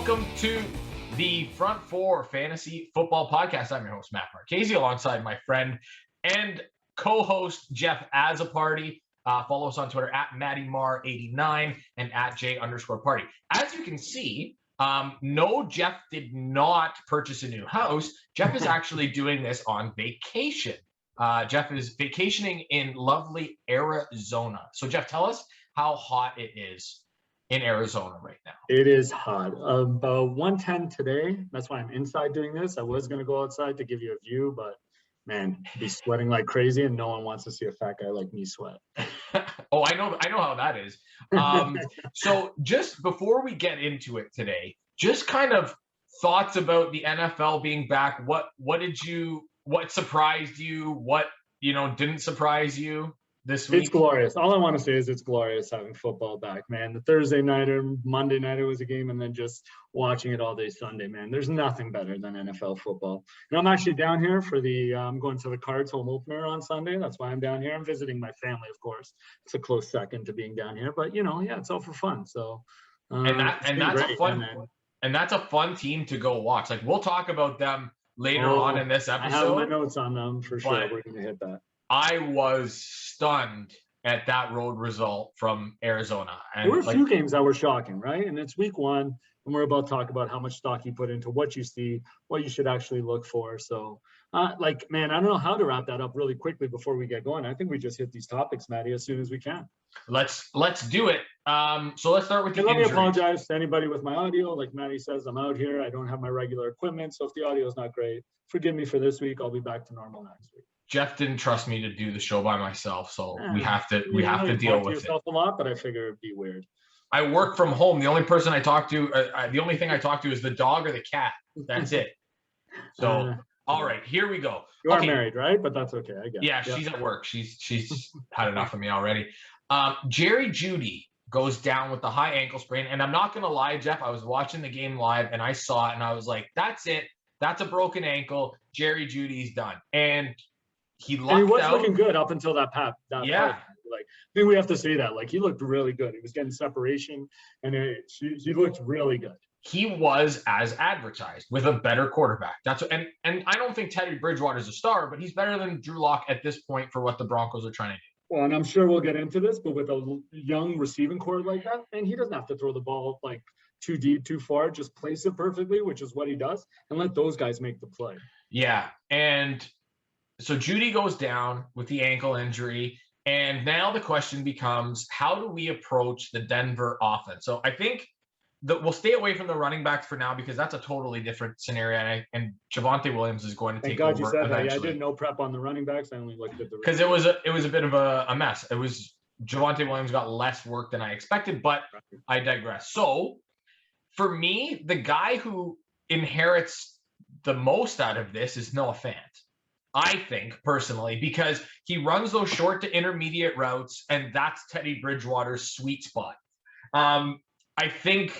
Welcome to the Front Four Fantasy Football Podcast. I'm your host, Matt Marchese, alongside my friend and co-host, Jeff Azaparty. Follow us on Twitter at MattyMar89 and at J_party. As you can see, no, Jeff did not purchase a new house. Jeff is actually doing this on vacation. Jeff is vacationing in lovely Arizona. So, Jeff, tell us how hot it is in Arizona right now. It is hot. About 110 today. That's why I'm inside doing this. I was going to go outside to give you a view, but man, be sweating like crazy, and no one wants to see a fat guy like me sweat. Oh, I know how that is. So just before we get into it today, just kind of thoughts about the NFL being back. What surprised you? What didn't surprise you this week? It's glorious. All I want to say is it's glorious having football back, man. The Thursday night or Monday night it was a game, and then just watching it all day Sunday, man. There's nothing better than NFL football. And I'm actually down here for I'm going to the Cards home opener on Sunday. That's why I'm down here. I'm visiting my family, of course. It's a close second to being down here, but it's all for fun. So that's a fun team to go watch. Like, we'll talk about them later on in this episode. I have my notes on them for sure. We're going to hit that. I was stunned at that road result from Arizona. And there were a few games that were shocking, right? And it's week one, and we're about to talk about how much stock you put into what you see, what you should actually look for. So, man, I don't know how to wrap that up really quickly before we get going. I think we just hit these topics, Matty, as soon as we can. Let's do it. So let's start with the injuries. Let me apologize to anybody with my audio. Like Matty says, I'm out here. I don't have my regular equipment, so if the audio is not great, forgive me for this week. I'll be back to normal next week. Jeff didn't trust me to do the show by myself, so we have to deal with it. A lot, but I figure it'd be weird. I work from home. The only person I talk to, the only thing I talk to is the dog or the cat. That's it. So, all right, here we go. You are married, right? But that's okay. I guess. Yeah, she's at work. She's had enough of me already. Jeudy goes down with the high ankle sprain, and I'm not gonna lie, Jeff. I was watching the game live, and I saw it, and I was like, "That's it. That's a broken ankle. Jeudy's done." And he was looking good up until that part. Like, I think we have to say that. Like, he looked really good. He was getting separation, and he looked really good. He was as advertised with a better quarterback. And I don't think Teddy Bridgewater's a star, but he's better than Drew Lock at this point for what the Broncos are trying to do. Well, and I'm sure we'll get into this, but with a young receiving core like that, and he doesn't have to throw the ball like too deep, too far. Just place it perfectly, which is what he does, and let those guys make the play. Yeah, and so Jeudy goes down with the ankle injury, and now the question becomes, how do we approach the Denver offense? So I think that we'll stay away from the running backs for now, because that's a totally different scenario, and Javonte Williams is going to take over eventually. Thank God you said that. Yeah, I did no prep on the running backs. I only looked at the because it was a bit of a mess. It was Javonte Williams got less work than I expected, but I digress. So for me, the guy who inherits the most out of this is Noah Fant. I think, personally, because he runs those short to intermediate routes, and that's Teddy Bridgewater's sweet spot. I think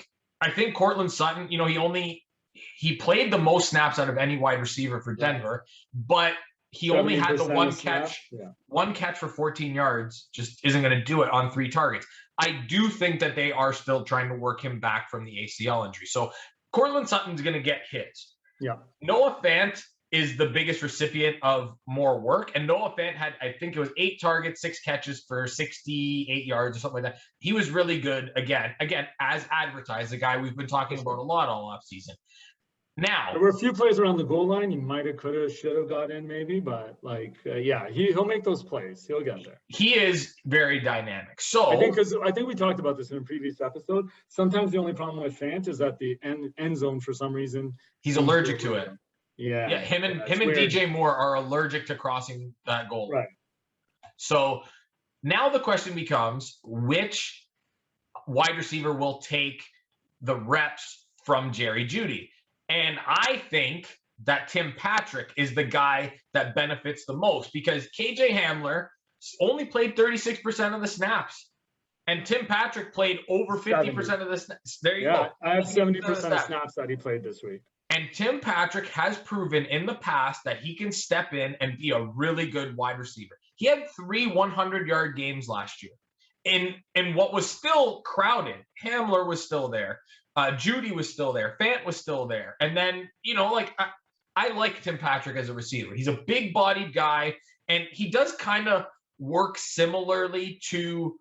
Courtland Sutton, he played the most snaps out of any wide receiver for Denver, but he only had the one catch. Yeah. One catch for 14 yards just isn't going to do it on 3 targets. I do think that they are still trying to work him back from the ACL injury. So Courtland Sutton's going to get hits. Yeah. Noah Fant is the biggest recipient of more work. And Noah Fant had, I think it was 8 targets, 6 catches for 68 yards or something like that. He was really good. Again, as advertised, the guy we've been talking about a lot all offseason. Now, there were a few plays around the goal line. He might have, could have, should have got in maybe, but he'll make those plays. He'll get there. He is very dynamic. So I think we talked about this in a previous episode. Sometimes the only problem with Fant is that the end zone, for some reason, he's allergic to it. Yeah. Him and DJ Moore are allergic to crossing that goal. Right. So now the question becomes, which wide receiver will take the reps from Jerry Jeudy? And I think that Tim Patrick is the guy that benefits the most, because KJ Hamler only played 36% of the snaps. And Tim Patrick played over 50% of the snaps. There you go. I have 70% of snaps that he played this week. And Tim Patrick has proven in the past that he can step in and be a really good wide receiver. He had 3 100-yard games last year. In what was still crowded, Hamler was still there. Jeudy was still there. Fant was still there. And then, like I like Tim Patrick as a receiver. He's a big-bodied guy, and he does kind of work similarly to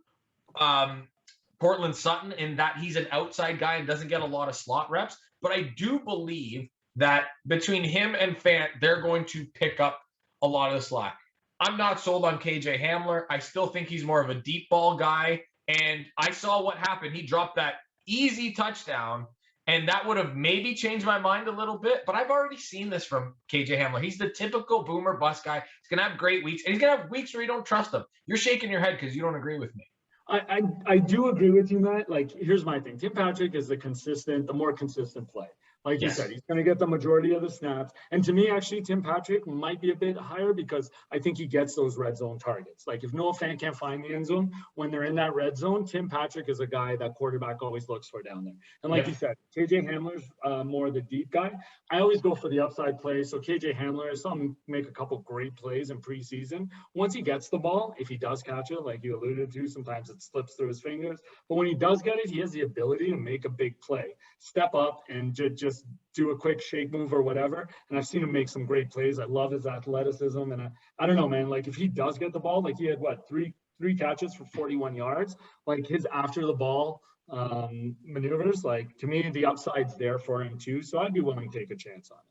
Portland Sutton in that he's an outside guy and doesn't get a lot of slot reps. But I do believe that between him and Fant, they're going to pick up a lot of the slack. I'm not sold on KJ Hamler. I still think he's more of a deep ball guy. And I saw what happened. He dropped that easy touchdown, and that would have maybe changed my mind a little bit. But I've already seen this from KJ Hamler. He's the typical boomer bust guy. He's going to have great weeks, and he's going to have weeks where you don't trust him. You're shaking your head because you don't agree with me. I do agree with you, Matt. Like, here's my thing. Tim Patrick is the more consistent play. Like you said, he's going to get the majority of the snaps. And to me, actually, Tim Patrick might be a bit higher because I think he gets those red zone targets. Like, if Noah Fant can't find the end zone when they're in that red zone, Tim Patrick is a guy that quarterback always looks for down there. And like you said, KJ Hamler's more the deep guy. I always go for the upside play. So KJ Hamler, I saw him make a couple great plays in preseason. Once he gets the ball, if he does catch it, like you alluded to, sometimes it slips through his fingers. But when he does get it, he has the ability to make a big play, step up, and just do a quick shake move or whatever. And I've seen him make some great plays. I love his athleticism. And I don't know, man, like if he does get the ball, like he had three catches for 41 yards, like his after the ball maneuvers, like to me, the upside's there for him too. So I'd be willing to take a chance on it.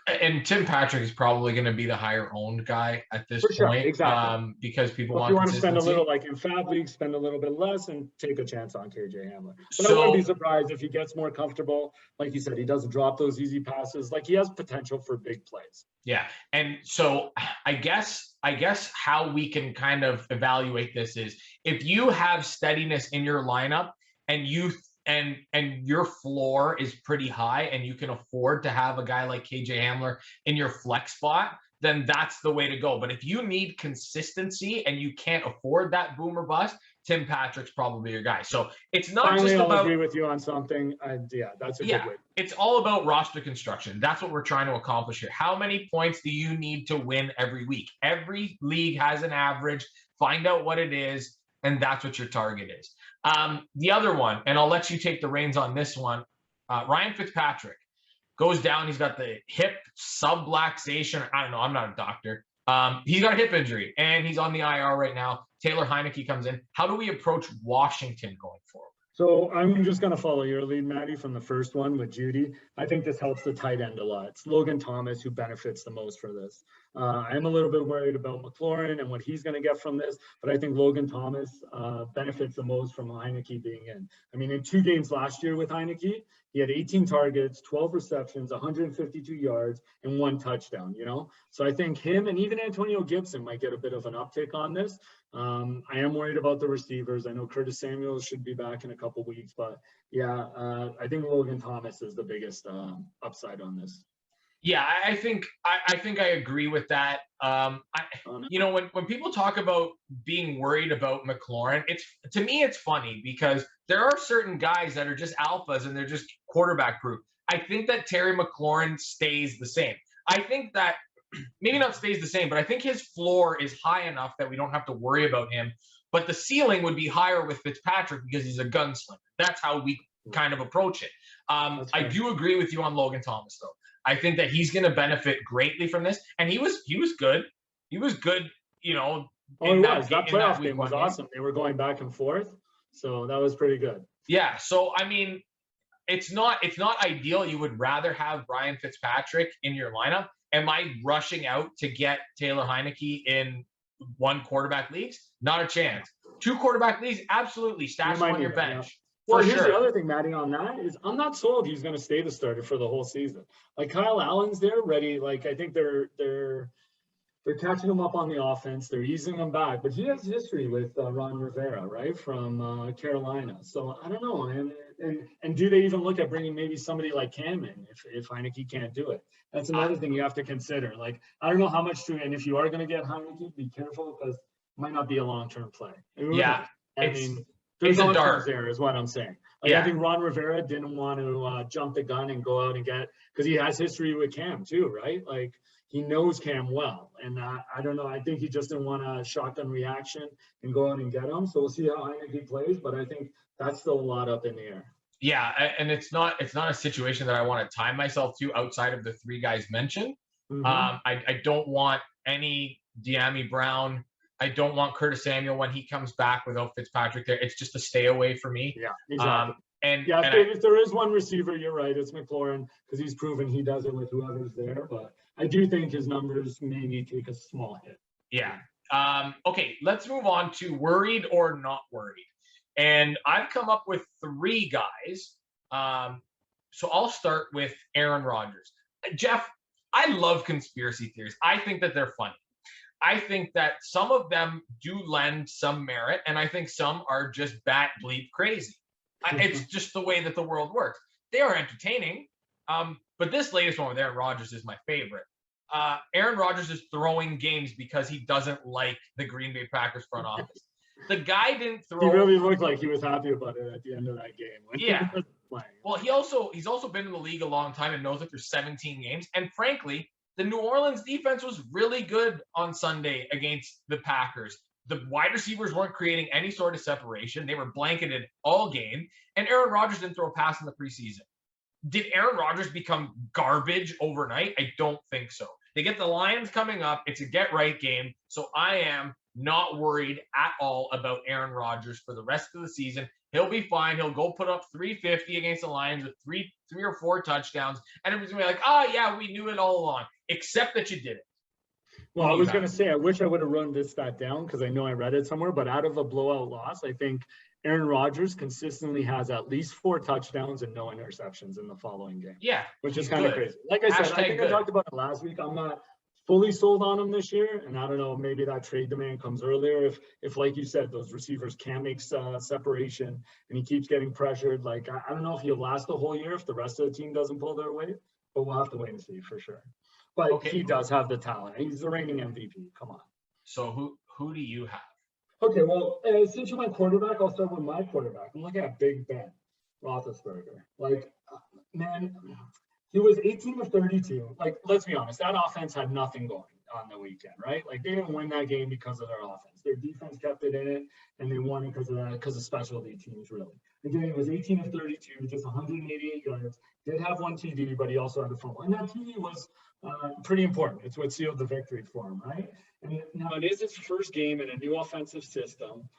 And Tim Patrick is probably going to be the higher owned guy at this point, exactly. because people want to spend a little, like in Fab League, spend a little bit less and take a chance on KJ Hamler. But I wouldn't be surprised if he gets more comfortable. Like you said, he doesn't drop those easy passes. Like he has potential for big plays. Yeah, and so I guess how we can kind of evaluate this is if you have steadiness in your lineup and your floor is pretty high and you can afford to have a guy like KJ Hamler in your flex spot, then that's the way to go. But if you need consistency and you can't afford that boomer bust, Tim Patrick's probably your guy. So it's not Finally, just about— I'll agree with you on something. That's a good way. It's all about roster construction. That's what we're trying to accomplish here. How many points do you need to win every week? Every league has an average. Find out what it is, and that's what your target is. The other one, and I'll let you take the reins on this one, Ryan Fitzpatrick goes down. He's got the hip subluxation. I don't know. I'm not a doctor. He's got a hip injury, and he's on the IR right now. Taylor Heineke comes in. How do we approach Washington going forward? So I'm just going to follow your lead, Maddie, from the first one with Jeudy. I think this helps the tight end a lot. It's Logan Thomas who benefits the most for this. I'm a little bit worried about McLaurin and what he's going to get from this, but I think Logan Thomas benefits the most from Heineke being in. I mean, in 2 games last year with Heineke, he had 18 targets, 12 receptions, 152 yards, and 1 touchdown, So I think him and even Antonio Gibson might get a bit of an uptick on this. I am worried about the receivers. I know Curtis Samuel should be back in a couple weeks, but I think Logan Thomas is the biggest upside on this. Yeah, I think I agree with that. When people talk about being worried about McLaurin, to me it's funny because there are certain guys that are just alphas and they're just quarterback proof. I think that Terry McLaurin stays the same. I think that maybe not stays the same, but I think his floor is high enough that we don't have to worry about him. But the ceiling would be higher with Fitzpatrick because he's a gunslinger. That's how we kind of approach it. I do agree with you on Logan Thomas, though. I think that he's going to benefit greatly from this, and he was good. He was good, That playoff game was awesome. They were going back and forth, so that was pretty good. Yeah. So I mean, it's not ideal. You would rather have Ryan Fitzpatrick in your lineup. Am I rushing out to get Taylor Heineke in 1 quarterback leagues? Not a chance. 2 quarterback leagues, absolutely. Stash him on your bench. Yeah. Well, here's the other thing, Maddie, on that is I'm not sold he's going to stay the starter for the whole season. Like Kyle Allen's there ready. Like I think they're catching him up on the offense. They're easing him back, but he has history with Ron Rivera, right, from Carolina. So I don't know, and do they even look at bringing maybe somebody like Cam in if Heineke can't do it? That's another thing you have to consider. Like I don't know how much and if you are going to get Heineke, be careful because it might not be a long-term play. There's options there is what I'm saying. I think Ron Rivera didn't want to jump the gun and go out and get – because he has history with Cam too, right? Like he knows Cam well. And I don't know. I think he just didn't want a shotgun reaction and go out and get him. So we'll see how Heineke plays. But I think that's still a lot up in the air. Yeah, and it's not a situation that I want to tie myself to outside of the three guys mentioned. Mm-hmm. I don't want any De'Ami Brown. I don't want Curtis Samuel when he comes back without Fitzpatrick there. It's just a stay away for me. Yeah, exactly. And Yeah, and I if there is one receiver, you're right. It's McLaurin because he's proven he does it with whoever's there. But I do think his numbers maybe take a small hit. yeah. Okay, let's move on to worried or not worried. And I've come up with three guys. So I'll start with Aaron Rodgers. Jeff, I love conspiracy theories. I think that they're funny. I think that some of them do lend some merit, and I think some are just bat bleep crazy. It's just the way that the world works. They are entertaining, but this latest one with Aaron Rodgers is my favorite. Aaron Rodgers is throwing games because he doesn't like the Green Bay Packers front office. The guy didn't throw. He really looked like he was happy about it at the end of that game. Yeah. Well, he's also been in the league a long time and knows that there's 17 games. And frankly, the New Orleans defense was really good on Sunday against the Packers. The wide receivers weren't creating any sort of separation. They were blanketed all game. And Aaron Rodgers didn't throw a pass in the preseason. Did Aaron Rodgers become garbage overnight? I don't think so. They get the Lions coming up. It's a get-right game. So I am not worried at all about Aaron Rodgers for the rest of the season. He'll be fine. He'll go put up 350 against the Lions with three or four touchdowns. And everybody's going to be like, oh, yeah, we knew it all along, except that you did it. Well, I was going to say, I wish I would have run this stat down because I know I read it somewhere. But out of a blowout loss, I think Aaron Rodgers consistently has at least 4 touchdowns and no interceptions in the following game. Yeah. Which is kind of crazy. Like I said, I think I talked about it last week. I'm not fully sold on him this year. And I don't know, maybe that trade demand comes earlier. If like you said, those receivers can't make separation and he keeps getting pressured. Like, I don't know if he'll last the whole year if the rest of the team doesn't pull their weight, but we'll have to wait and see for sure. But he does have the talent. He's the reigning MVP. Come on. So who do you have? Okay, well, since you went quarterback, I'll start with my quarterback. I'm looking at Big Ben Roethlisberger. Like, man, he was 18 of 32. Like, let's be honest, that offense had nothing going on the weekend, right? Like, they didn't win that game because of their offense. Their defense kept it in it, and they won it because of specialty teams, really. Again, it was 18 of 32, just 188 yards. Did have one TD, but he also had a fumble. And that TD was pretty important. It's what sealed the victory for him, right? And now it is his first game in a new offensive system,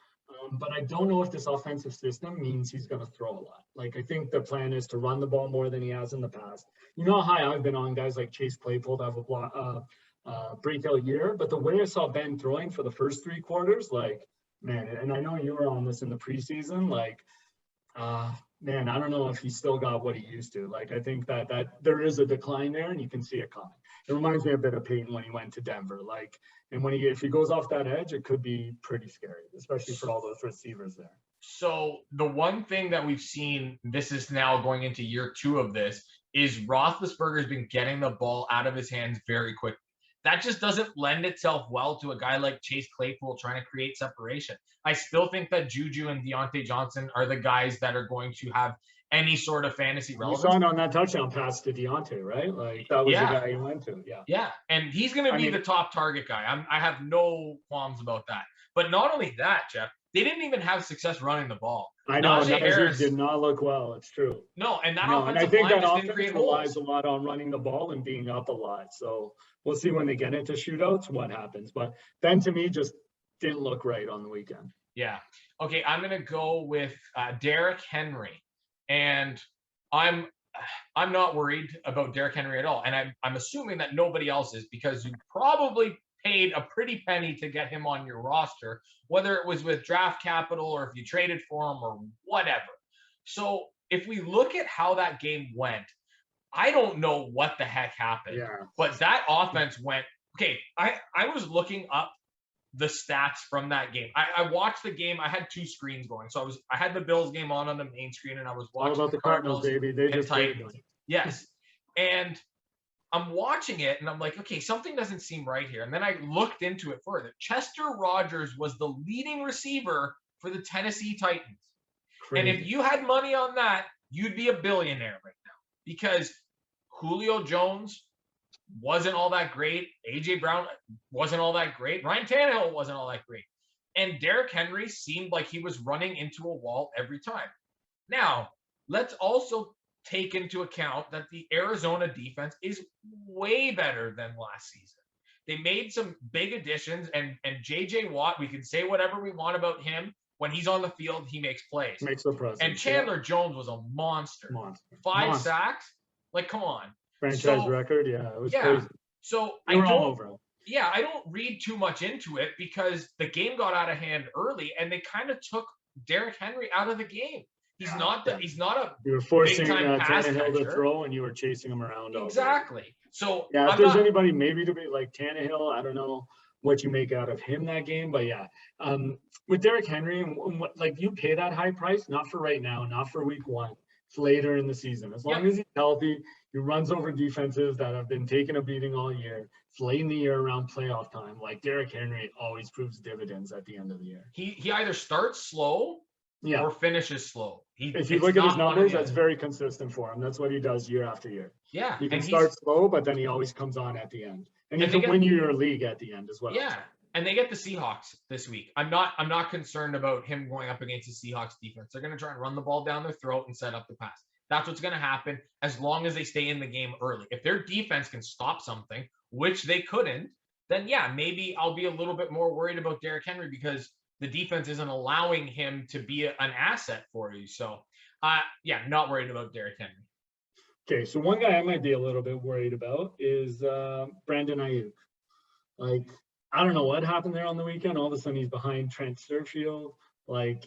but I don't know if this offensive system means he's going to throw a lot. Like, I think the plan is to run the ball more than he has in the past. You know how high I've been on guys like Chase Claypool to have a breakout year, but the way I saw Ben throwing for the first 3 quarters, like, man, and I know you were on this in the preseason, like, man, I don't know if he's still got what he used to. Like, I think that there is a decline there, and you can see it coming. It reminds me a bit of Peyton when he went to Denver. Like, and if he goes off that edge, it could be pretty scary, especially for all those receivers there. So the one thing that we've seen, this is now going into year 2 of this, is Roethlisberger's been getting the ball out of his hands very quickly. That just doesn't lend itself well to a guy like Chase Claypool trying to create separation. I still think that Juju and Deontay Johnson are the guys that are going to have any sort of fantasy relevance. You saw it on that touchdown pass to Deontay, right? Like, that was the guy he went to. Yeah, and he's going to be the top target guy. I have no qualms about that. But not only that, Jeff, they didn't even have success running the ball. I know, Najee Harris did not look well. It's true. No, and that offensive and I think line that just offense didn't relies a lot on running the ball and being up a lot. So we'll see when they get into shootouts what happens. But Ben, to me, just didn't look right on the weekend. Yeah. Okay, I'm going to go with Derrick Henry. And I'm not worried about Derrick Henry at all. And I'm assuming that nobody else is, because you probably paid a pretty penny to get him on your roster, whether it was with draft capital or if you traded for him or whatever. So if we look at how that game went, I don't know what the heck happened. Yeah. But that offense went, okay, I was looking up the stats from that game. I watched the game. I had 2 screens going. So I had the Bills game on the main screen, and I was watching the Cardinals, baby. They just Titans. Yes. And I'm watching it, and I'm like, okay, something doesn't seem right here. And then I looked into it further. Chester Rogers was the leading receiver for the Tennessee Titans. Crazy. And if you had money on that, you'd be a billionaire right now, because Julio Jones wasn't all that great. A.J. Brown wasn't all that great. Ryan Tannehill wasn't all that great. And Derrick Henry seemed like he was running into a wall every time. Now, let's also take into account that the Arizona defense is way better than last season. They made some big additions, and JJ Watt, we can say whatever we want about him. When he's on the field, he makes plays. Makes the presence. And Chandler Jones was a monster. Five sacks. Like, come on. Franchise record. Yeah, it was crazy. So I don't read too much into it because the game got out of hand early and they kind of took Derrick Henry out of the game. He's not a you were forcing Tannehill to throw and you were chasing him around. Exactly. So yeah, if there's anybody maybe to be like Tannehill, I don't know what you make out of him that game, but yeah, with Derrick Henry, like you pay that high price, not for right now, not for week 1. It's later in the season. As long as he's healthy, he runs over defenses that have been taking a beating all year. It's late in the year around playoff time. Like Derrick Henry always proves dividends at the end of the year. He either starts slow or finishes slow. If you look at his numbers, that's very consistent for him. That's what he does year after year. Yeah. He can start slow, but then he always comes on at the end. And he can win you your league at the end as well. Yeah. And they get the Seahawks this week. I'm not concerned about him going up against the Seahawks defense. They're going to try and run the ball down their throat and set up the pass. That's what's going to happen as long as they stay in the game early. If their defense can stop something, which they couldn't, then yeah, maybe I'll be a little bit more worried about Derrick Henry because the defense isn't allowing him to be an asset for you. So, not worried about Derrick Henry. Okay, so one guy I might be a little bit worried about is Brandon Ayuk. Like, I don't know what happened there on the weekend. All of a sudden, he's behind Trent Sturfield. Like,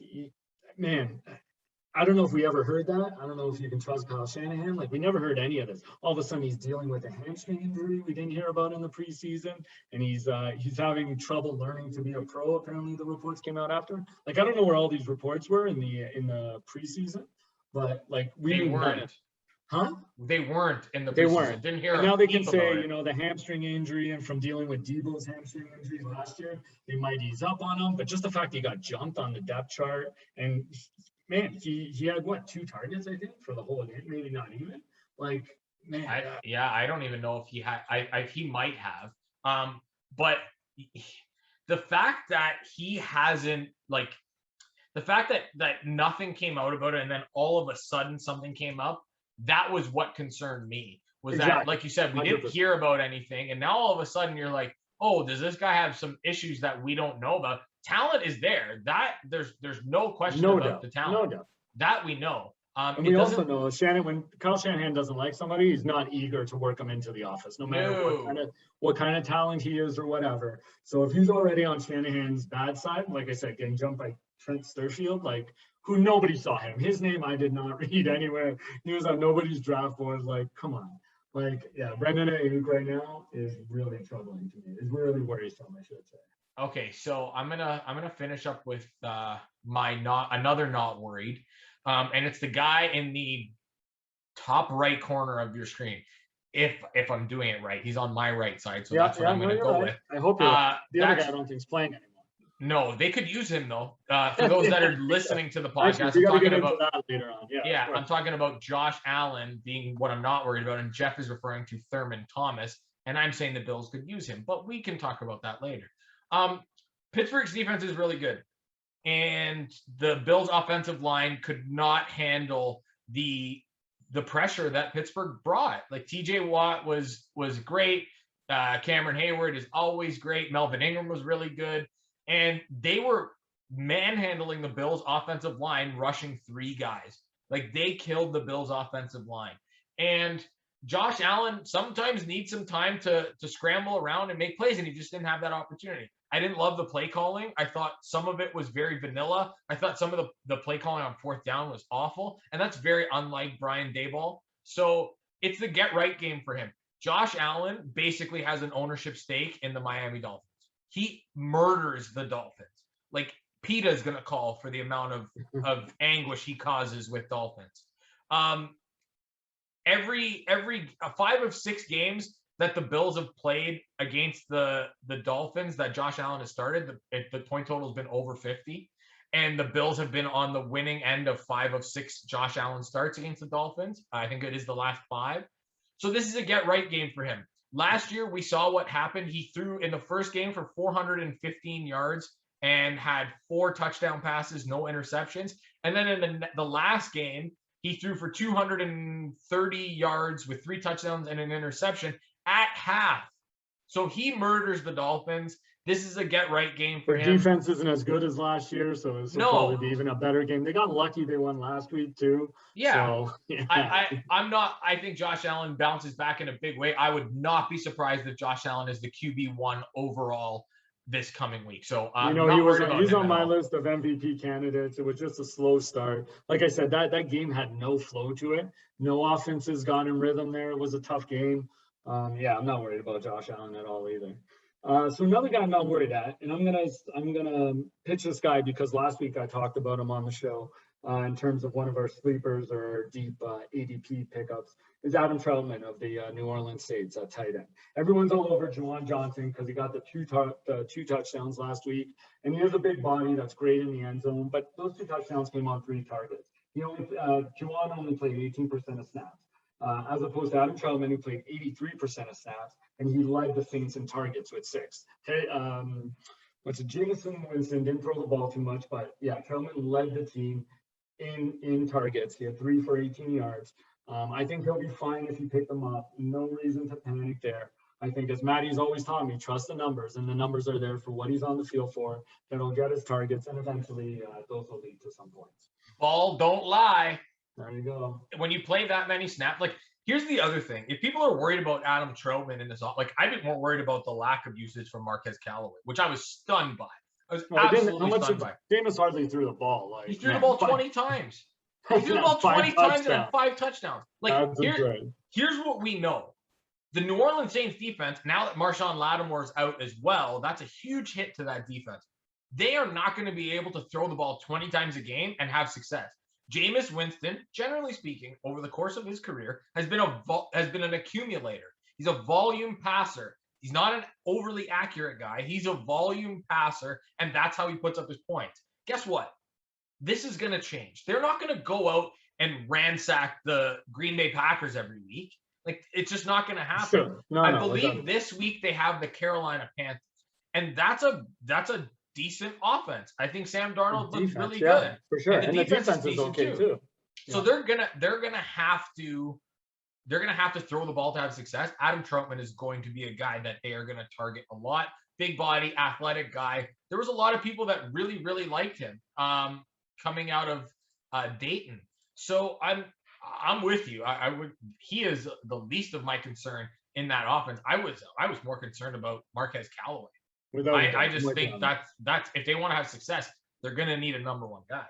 man, I don't know if we ever heard that. I don't know if you can trust Kyle Shanahan. Like, we never heard any of this. All of a sudden, he's dealing with a hamstring injury we didn't hear about in the preseason, and he's having trouble learning to be a pro. Apparently, the reports came out after. Like, I don't know where all these reports were in the preseason, but like they weren't. Huh? They weren't in the preseason. They weren't. Didn't hear. And now they can say, the hamstring injury and from dealing with Debo's hamstring injury last year, they might ease up on him. But just the fact he got jumped on the depth chart, and man, he had 2 targets, I think, for the whole game, maybe not even. Like, man. I don't even know if he had. He might have. But the fact that he hasn't, like, the fact that nothing came out about it, and then all of a sudden something came up. That was what concerned me. Was that, like you said, we 100%. Didn't hear about anything, and now all of a sudden you're like, oh, does this guy have some issues that we don't know about? Talent is there. That there's no question about the talent. No doubt. That we know. And we also know when Kyle Shanahan doesn't like somebody, he's not eager to work him into the office, no matter what kind of talent he is or whatever. So if he's already on Shanahan's bad side, like I said, getting jumped by Trent Sturfield, like, who nobody saw him. His name I did not read anywhere. He was on nobody's draft board. Like, come on. Like, yeah, Brandon Ayuk right now is really troubling to me. It's really worrisome, I should say. Okay, so I'm gonna finish up with another not worried, and it's the guy in the top right corner of your screen. If I'm doing it right, he's on my right side, so that's what I'm gonna go with. I hope you're right. The other guy I don't think is playing anymore. No, they could use him though. For those that are listening to the podcast, Actually, I'm talking about that later on. Yeah, I'm talking about Josh Allen being what I'm not worried about, and Jeff is referring to Thurman Thomas, and I'm saying the Bills could use him, but we can talk about that later. Pittsburgh's defense is really good, and the Bills' offensive line could not handle the pressure that Pittsburgh brought. Like TJ Watt was great. Cameron Hayward is always great. Melvin Ingram was really good. And they were manhandling the Bills' offensive line, rushing 3 guys. Like, they killed the Bills' offensive line. And Josh Allen sometimes needs some time to scramble around and make plays, and he just didn't have that opportunity. I didn't love the play calling. I thought some of it was very vanilla. I thought some of the play calling on 4th down was awful, and that's very unlike Brian Daboll. So it's the get-right game for him. Josh Allen basically has an ownership stake in the Miami Dolphins. He murders the Dolphins. Like, PETA's going to call for the amount of anguish he causes with Dolphins. Every 5 of 6 games that the Bills have played against the Dolphins that Josh Allen has started, the point total has been over 50. And the Bills have been on the winning end of 5 of 6 Josh Allen starts against the Dolphins. I think it is the last 5. So this is a get-right game for him. Last year, we saw what happened. He threw in the first game for 415 yards and had 4 touchdown passes, no interceptions. And then in the last game, He threw for 230 yards with 3 touchdowns and an interception at half. So he murders the Dolphins. This is a get-right game for Their him. defense isn't as good as last year, so this will probably be even a better game. They got lucky they won last week too. Yeah. So, yeah. I think Josh Allen bounces back in a big way. I would not be surprised if Josh Allen is the QB1 overall this coming week. So he's on my list of MVP candidates. It was just a slow start. Like I said, that game had no flow to it. No offenses got in rhythm there. It was a tough game. I'm not worried about Josh Allen at all either. So another guy I'm not worried at, and I'm gonna pitch this guy because last week I talked about him on the show in terms of one of our sleepers or deep ADP pickups, is Adam Troutman of the New Orleans Saints at tight end. Everyone's all over Juwan Johnson because he got the two touchdowns last week, and he has a big body that's great in the end zone. But those 2 touchdowns came on 3 targets. Juwan only played 18% of snaps. As opposed to Adam Troutman, who played 83% of snaps, and he led the Saints in targets with 6. Jameson Winston didn't throw the ball too much, but yeah, Troutman led the team in targets. He had 3 for 18 yards. I think he'll be fine if you pick them up. No reason to panic there. I think, as Maddie's always taught me, trust the numbers, and the numbers are there for what he's on the field for. That'll get his targets, and eventually those will lead to some points. Ball don't lie. There you go. When you play that many snaps, like, here's the other thing. If people are worried about Adam Troutman in this, like, I've been more worried about the lack of usage from Marquez Callaway, which I was stunned by. I was absolutely stunned by. Jameis hardly threw the ball. He threw the ball 20 times. He threw the ball 20 times and had 5 touchdowns. Like, here's what we know. The New Orleans Saints defense, now that Marshawn Lattimore's out as well, that's a huge hit to that defense. They are not going to be able to throw the ball 20 times a game and have success. Jameis Winston, generally speaking, over the course of his career, has been an accumulator. He's a volume passer. He's not an overly accurate guy. He's a volume passer, and that's how he puts up his points. Guess what? This is going to change. They're not going to go out and ransack the Green Bay Packers every week. Like, it's just not going to happen. Sure. I believe this week they have the Carolina Panthers, and that's a decent offense. I think Sam Darnold looks really good for sure, and the defense is okay too. Yeah. So they're gonna have to throw the ball to have success. Adam Troutman is going to be a guy that they are going to target a lot. Big body, athletic guy. There was a lot of people that really, really liked him coming out of Dayton. So I'm with you. He is the least of my concern in that offense. I was more concerned about Marquez Callaway. I just think that's if they want to have success, they're going to need a number 1 guy.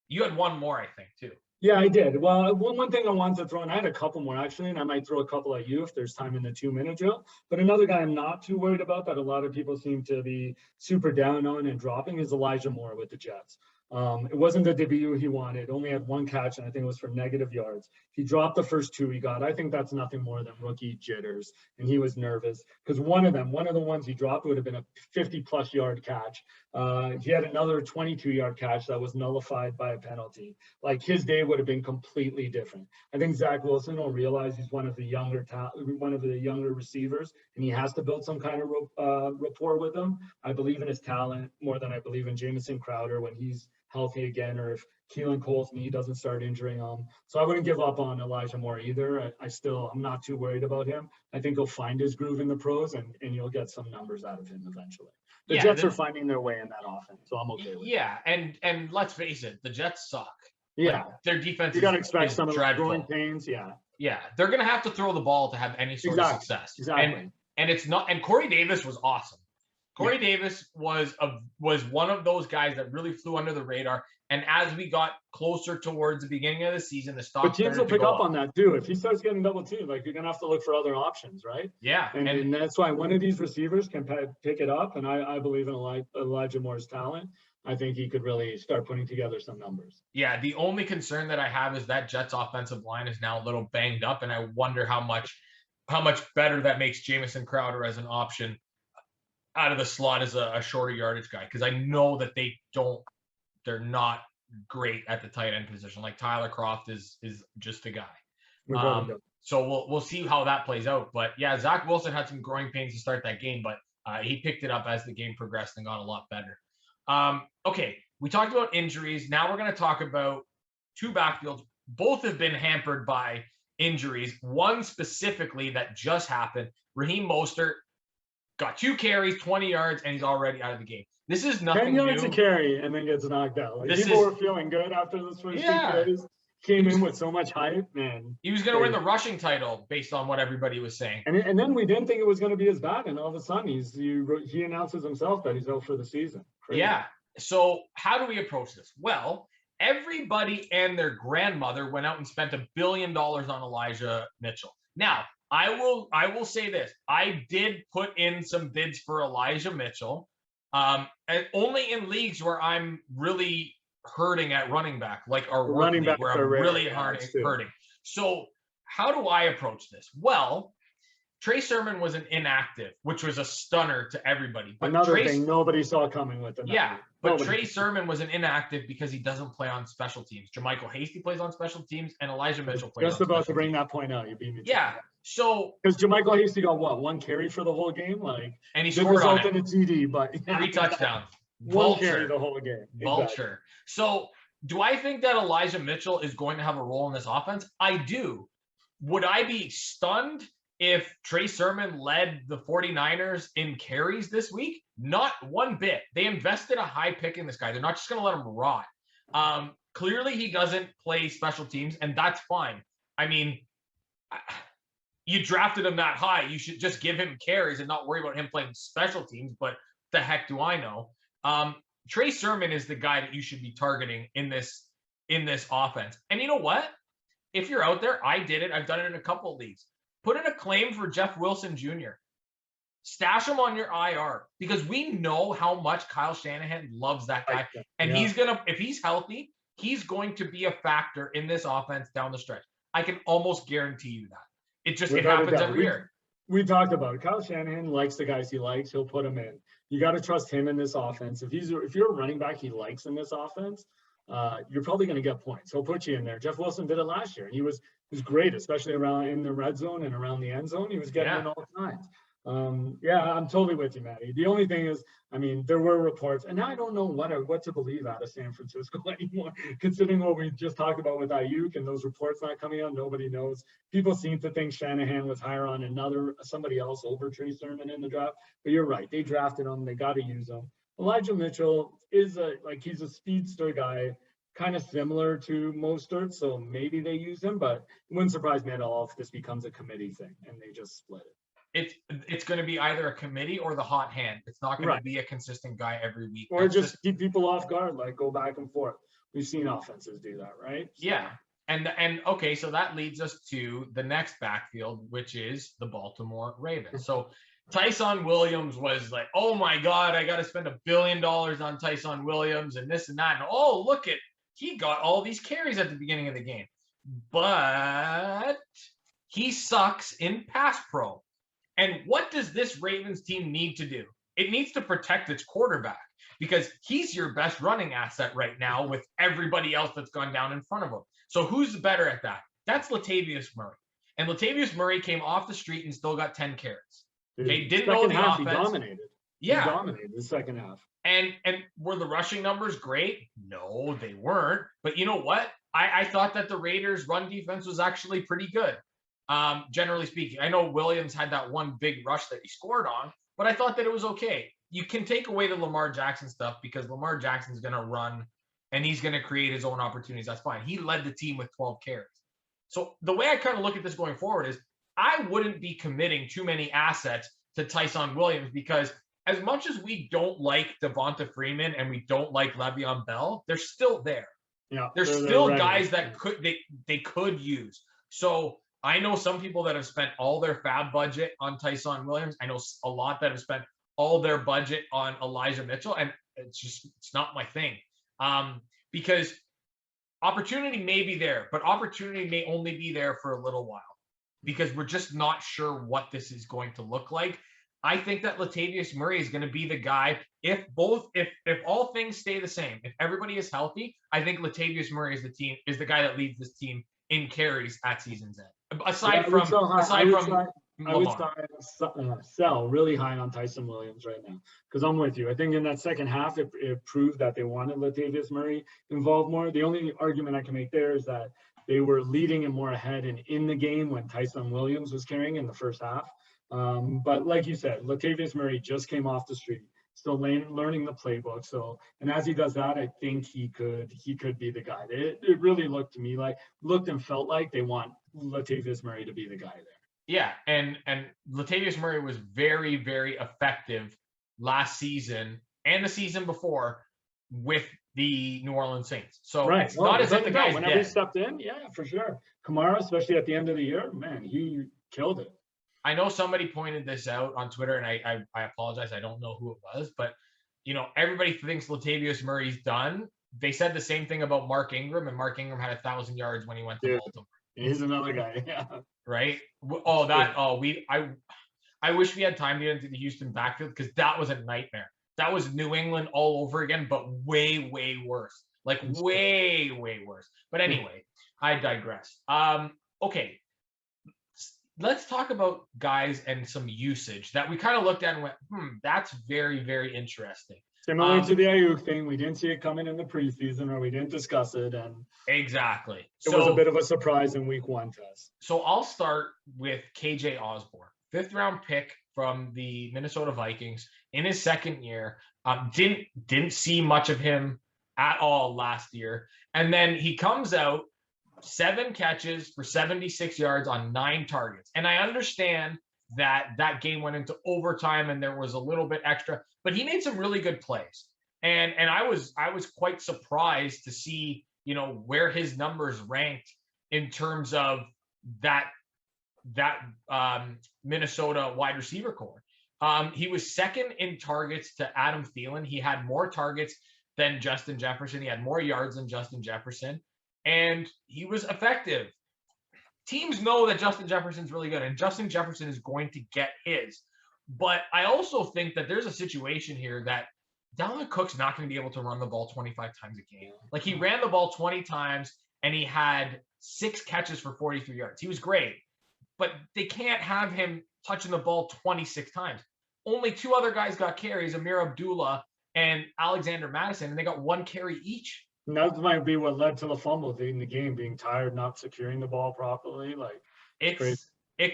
You had one more, I think, too. Yeah, I did. Well, one thing I wanted to throw in, I had a couple more actually, and I might throw a couple at you if there's time in the 2-minute drill. But another guy I'm not too worried about that a lot of people seem to be super down on and dropping is Elijah Moore with the Jets. It wasn't the debut he wanted. Only had 1 catch, and I think it was for negative yards. He dropped the first 2 he got. I think that's nothing more than rookie jitters, and he was nervous because one of the ones he dropped would have been a 50-plus yard catch. He had another 22-yard catch that was nullified by a penalty. Like, his day would have been completely different. I think Zach Wilson will realize he's one of the younger receivers, and he has to build some kind of rapport with them. I believe in his talent more than I believe in Jamison Crowder when he's healthy again, or if Keelan Cole's knee doesn't start injuring him. So I wouldn't give up on Elijah Moore either. I'm not too worried about him. I think he'll find his groove in the pros, and you'll get some numbers out of him eventually. The Jets are finding their way in that offense, so I'm okay with it. Yeah, and let's face it, the Jets suck. Yeah. Like, their defense you got to expect some dreadful. of the growing pains, Yeah, they're going to have to throw the ball to have any sort of success. Exactly. And it's not. And Corey Davis was awesome. Corey Davis was one of those guys that really flew under the radar. And as we got closer towards the beginning of the season, the stock. But teams will pick up on that too. If he starts getting double teamed, like, you're gonna have to look for other options, right? Yeah, and that's why one of these receivers can pick it up. And I believe in Elijah Moore's talent. I think he could really start putting together some numbers. Yeah, the only concern that I have is that Jets offensive line is now a little banged up, and I wonder how much better that makes Jamison Crowder as an option out of the slot as a shorter yardage guy, because I know that they're not great at the tight end position. Like, Tyler Kroft is just a guy. So we'll see how that plays out. But yeah, Zach Wilson had some growing pains to start that game, but he picked it up as the game progressed and got a lot better. Okay, we talked about injuries. Now we're going to talk about 2 backfields. both have been hampered by injuries. One specifically that just happened, Raheem Mostert got 2 carries, 20 yards, and he's already out of the game. This is nothing 10 yards new. to carry and then gets knocked out. Like, people were feeling good after those first 2 carries. Came in with so much hype, man. He was going to win the rushing title based on what everybody was saying. And then we didn't think it was going to be as bad, and all of a sudden he announces himself that he's out for the season. Crazy. Yeah. So how do we approach this? Well, everybody and their grandmother went out and spent $1 billion on Elijah Mitchell. Now, I will say this. I did put in some bids for Elijah Mitchell, and only in leagues where I'm really hurting at running back, like our running back where I'm really hurting. So how do I approach this? Well, Trey Sermon was an inactive, which was a stunner to everybody. But another thing nobody saw coming with it. Yeah, but Trey Sermon was an inactive because he doesn't play on special teams. Jermichael Hasty plays on special teams, and Elijah Mitchell plays on special teams. Just about to bring that point out. You beat me. Yeah. So because Jermichael Hasty got what, 1 carry for the whole game, and he scored on it. In a TD, but 3 touchdowns. One carry the whole game. Vulture. Exactly. So do I think that Elijah Mitchell is going to have a role in this offense? I do. Would I be stunned if Trey Sermon led the 49ers in carries this week? Not one bit. They invested a high pick in this guy. They're not just going to let him rot. Clearly, he doesn't play special teams, and that's fine. I mean, you drafted him that high. You should just give him carries and not worry about him playing special teams, but the heck do I know? Trey Sermon is the guy that you should be targeting in this offense. And you know what? If you're out there, I did it. I've done it in a couple of leagues. Put in a claim for Jeff Wilson Jr. Stash him on your IR because we know how much Kyle Shanahan loves that guy. And he's going to, if he's healthy, he's going to be a factor in this offense down the stretch. I can almost guarantee you that. It happens every year. We talked about it. Kyle Shanahan likes the guys he likes. He'll put them in. You got to trust him in this offense. If you're a running back he likes in this offense, you're probably going to get points. He'll put you in there. Jeff Wilson did it last year. He was great, especially around in the red zone and around the end zone. He was getting in all times. I'm totally with you, Matty. The only thing is, I mean, there were reports, and now I don't know what to believe out of San Francisco anymore, considering what we just talked about with Ayuk and those reports not coming out. Nobody knows. People seem to think Shanahan was higher on somebody else over Trey Sermon in the draft, but you're right. They drafted him. They got to use him. Elijah Mitchell is he's a speedster guy, kind of similar to Mostert, so maybe they use him, but it wouldn't surprise me at all if this becomes a committee thing and they just split it. It's going to be either a committee or the hot hand. It's not going to be a consistent guy every week. Or just keep people off guard, like go back and forth. We've seen offenses do that, right? So. Yeah. And okay, so that leads us to the next backfield, which is the Baltimore Ravens. So Tyson Williams was like, oh my God, I got to spend $1 billion on Tyson Williams and this and that. And oh, look at, he got all these carries at the beginning of the game. But he sucks in pass pro. And what does this Ravens team need to do? It needs to protect its quarterback because he's your best running asset right now with everybody else that's gone down in front of him. So who's better at that? That's Latavius Murray. And Latavius Murray came off the street and still got 10 carries. They didn't know the offense. He dominated. Yeah. He dominated the second half. And were the rushing numbers great? No, they weren't. But you know what? I thought that the Raiders' run defense was actually pretty good. Generally speaking, I know Williams had that one big rush that he scored on, but I thought that it was okay. You can take away the Lamar Jackson stuff because Lamar Jackson's going to run and he's going to create his own opportunities. That's fine. He led the team with 12 carries. So the way I kind of look at this going forward is I wouldn't be committing too many assets to Tyson Williams because as much as we don't like Devonta Freeman and we don't like Le'Veon Bell, they're still there. Yeah, they're still guys that they could use. So I know some people that have spent all their fab budget on Tyson Williams. I know a lot that have spent all their budget on Elijah Mitchell, and it's not my thing. Because opportunity may be there, but opportunity may only be there for a little while because we're just not sure what this is going to look like. I think that Latavius Murray is going to be the guy if all things stay the same, if everybody is healthy. I think Latavius Murray is the guy that leads this team in carries at season's end. I would sell really high on Tyson Williams right now because I'm with you. I think in that second half, it proved that they wanted Latavius Murray involved more. The only argument I can make there is that they were leading and more ahead and in the game when Tyson Williams was carrying in the first half. But like you said, Latavius Murray just came off the street, still learning the playbook. So, and as he does that, I think he could be the guy. It really looked and felt like they want Latavius Murray to be the guy there. Yeah, and Latavius Murray was very, very effective last season and the season before with the New Orleans Saints. So right. it's not as if the guy's whenever dead. He stepped in, yeah, for sure. Kamara, especially at the end of the year, man, he killed it. I know somebody pointed this out on Twitter, and I apologize. I don't know who it was, but everybody thinks Latavius Murray's done. They said the same thing about Mark Ingram, and Mark Ingram had 1,000 yards when he went to Baltimore. He's another guy, yeah. Right? I wish we had time to get into the Houston backfield because that was a nightmare. That was New England all over again, but way, way worse. Like way, way worse. But anyway, I digress. Okay. Let's talk about guys and some usage that we kind of looked at and went, that's very, very interesting. Similar to the Ayuk thing, we didn't see it coming in the preseason, or we didn't discuss it, and exactly. It was a bit of a surprise in week 1 test. So I'll start with KJ Osborne, 5th round pick from the Minnesota Vikings in his second year. Didn't see much of him at all last year, and then he comes out 7 catches for 76 yards on 9 targets. And I understand that game went into overtime and there was a little bit extra, but he made some really good plays. And I was quite surprised to see, where his numbers ranked in terms of that Minnesota wide receiver core. He was second in targets to Adam Thielen. He had more targets than Justin Jefferson. He had more yards than Justin Jefferson. And he was effective. Teams know that Justin Jefferson's really good, and Justin Jefferson is going to get his. But I also think that there's a situation here that Dalvin Cook's not going to be able to run the ball 25 times a game. Like, he ran the ball 20 times, and he had 6 catches for 43 yards. He was great. But they can't have him touching the ball 26 times. Only 2 other guys got carries, Amir Abdullah and Alexander Madison, and they got 1 carry each. And that might be what led to the fumble in the game, being tired, not securing the ball properly. Like, it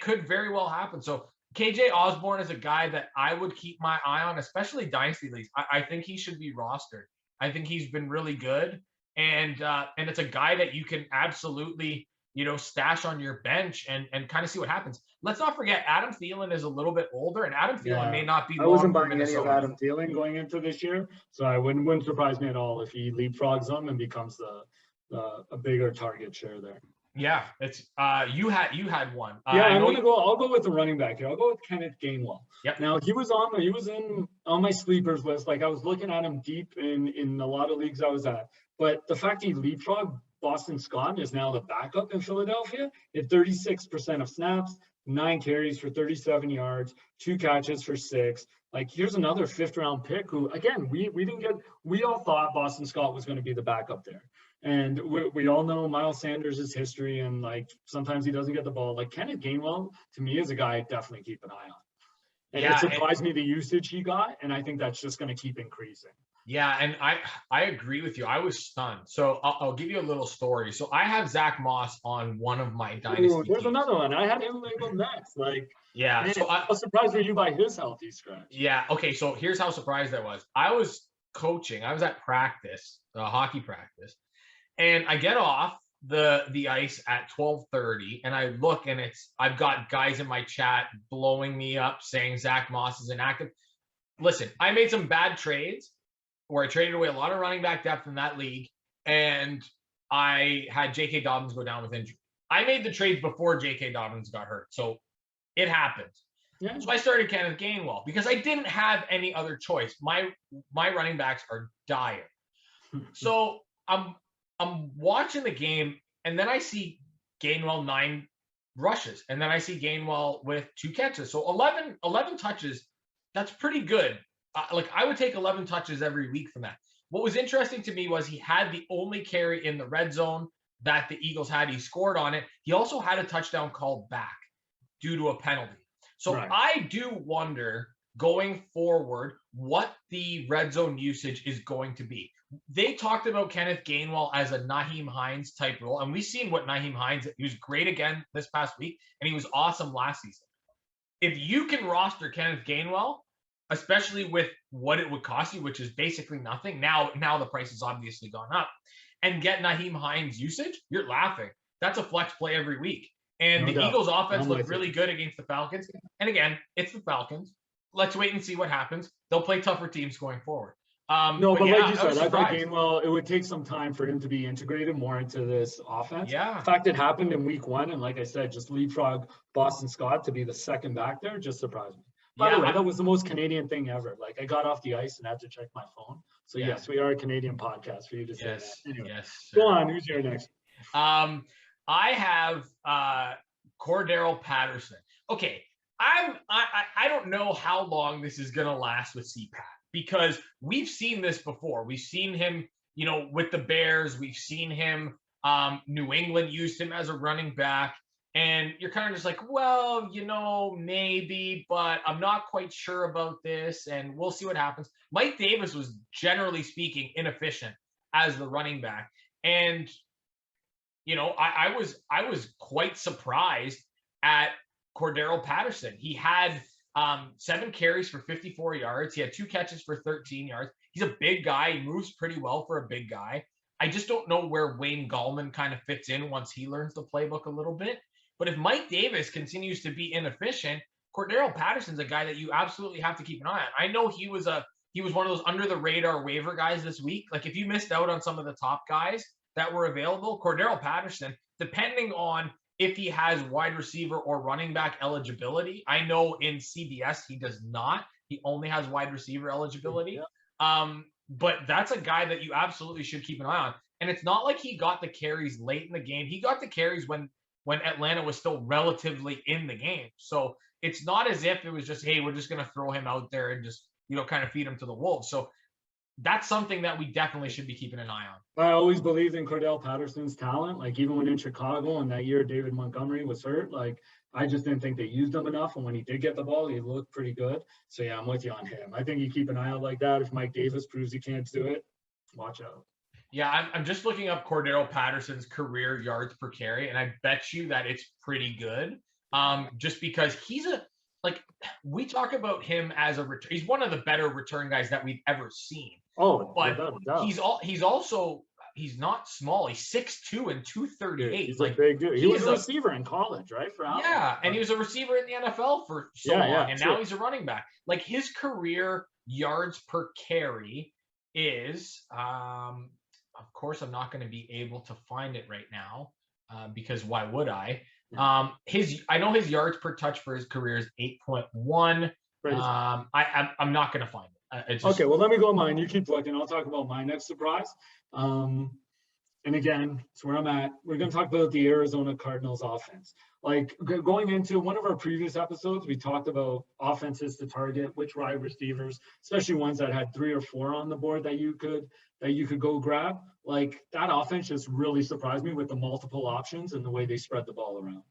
could very well happen. So KJ Osborne is a guy that I would keep my eye on, especially dynasty leagues. I think he should be rostered. I think he's been really good, and it's a guy that you can absolutely stash on your bench and kind of see what happens. Let's not forget Adam Thielen is a little bit older, and Adam Thielen may not be. I wasn't buying any of Adam Thielen going into this year, so I wouldn't surprise me at all if he leapfrogs them and becomes a bigger target share there. Yeah, it's you had one. I'll go with the running back here. I'll go with Kenneth Gainwell. Yep. Now he was on my sleepers list. Like, I was looking at him deep in a lot of leagues I was at, but the fact he leapfrogged Boston Scott is now the backup in Philadelphia at 36% of snaps, 9 carries for 37 yards, 2 catches for 6. Like, here's another 5th round pick who, again, we all thought Boston Scott was going to be the backup there. And we all know Miles Sanders' history, and like sometimes he doesn't get the ball. Like, Kenneth Gainwell, to me, is a guy I definitely keep an eye on. And it surprised me the usage he got, and I think that's just going to keep increasing. Yeah, and I agree with you. I was stunned. So I'll give you a little story. So I have Zach Moss on one of my dynasty there's teams. Another one. I had him labeled next. Like, yeah. Man, so I was surprised with you by his healthy scratch. Yeah. Okay. So here's how surprised I was. I was coaching. I was at practice, hockey practice, and I get off the ice at 12:30, and I look, and I've got guys in my chat blowing me up saying Zach Moss is inactive. Listen, I made some bad trades where I traded away a lot of running back depth in that league, and I had J.K. Dobbins go down with injury. I made the trades before J.K. Dobbins got hurt, so it happened. Yeah. So I started Kenneth Gainwell because I didn't have any other choice. My running backs are dire. So I'm watching the game, and then I see Gainwell 9 rushes, and then I see Gainwell with 2 catches. So 11 touches, that's pretty good. I would take 11 touches every week from that. What was interesting to me was he had the only carry in the red zone that the Eagles had. He scored on it. He also had a touchdown called back due to a penalty. So right. I do wonder going forward what the red zone usage is going to be. they talked about Kenneth Gainwell as a Nyheim Hines type role, and we've seen what Nyheim Hines, he was great again this past week, and he was awesome last season. If you can roster Kenneth Gainwell, especially with what it would cost you, which is basically nothing. Now the price has obviously gone up, and get Nyheim Hines usage, you're laughing. That's a flex play every week. And the Eagles offense looked really good against the Falcons. And again, it's the Falcons. Let's wait and see what happens. They'll play tougher teams going forward. No, but like you said, I thought Gainwell, it would take some time for him to be integrated more into this offense. Yeah. The fact it happened in week 1, and like I said, just leapfrog Boston Scott to be the second back there just surprised me. By the way, that was the most Canadian thing ever. Like, I got off the ice and had to check my phone. So yes, we are a Canadian podcast for you to say that. Anyway, yes. Go on. Who's your next? I have Cordero Patterson. Okay, I don't know how long this is gonna last with CPAT, because we've seen this before. We've seen him, with the Bears. We've seen him. New England used him as a running back. And you're kind of just like, well, maybe, but I'm not quite sure about this, and we'll see what happens. Mike Davis was, generally speaking, inefficient as the running back. And, I was quite surprised at Cordero Patterson. He had 7 carries for 54 yards. He had 2 catches for 13 yards. He's a big guy. He moves pretty well for a big guy. I just don't know where Wayne Gallman kind of fits in once he learns the playbook a little bit. But if Mike Davis continues to be inefficient, Cordero Patterson's a guy that you absolutely have to keep an eye on. I know he was one of those under the radar waiver guys this week. Like, if you missed out on some of the top guys that were available, Cordero Patterson, depending on if he has wide receiver or running back eligibility. I know in CBS he does not. He only has wide receiver eligibility. But that's a guy that you absolutely should keep an eye on. And it's not like he got the carries late in the game. He got the carries when Atlanta was still relatively in the game. So it's not as if it was just, hey, we're just going to throw him out there and just, kind of feed him to the wolves. So that's something that we definitely should be keeping an eye on. I always believed in Cordell Patterson's talent. Like, even when in Chicago and that year David Montgomery was hurt, like, I just didn't think they used him enough. And when he did get the ball, he looked pretty good. So yeah, I'm with you on him. I think you keep an eye out like that. If Mike Davis proves he can't do it, watch out. Yeah, I'm just looking up Cordero Patterson's career yards per carry, and I bet you that it's pretty good. Just because we talk about him as he's one of the better return guys that we've ever seen. Oh, but he's not small. He's 6'2" and 238. He's like big dude. He was a receiver in college, right? For Alabama. Yeah, and he was a receiver in the NFL for so long, and now he's a running back. Like, his career yards per carry is of course, I'm not going to be able to find it right now because why would I? I know his yards per touch for his career is 8.1. I'm not going to find it. Okay, well, let me go on mine. You keep looking. I'll talk about my next surprise. And again, it's where I'm at. We're going to talk about the Arizona Cardinals offense. Like, going into one of our previous episodes, we talked about offenses to target, which wide receivers, especially ones that had 3 or 4 on the board that you could go grab. Like, that offense just really surprised me with the multiple options and the way they spread the ball around.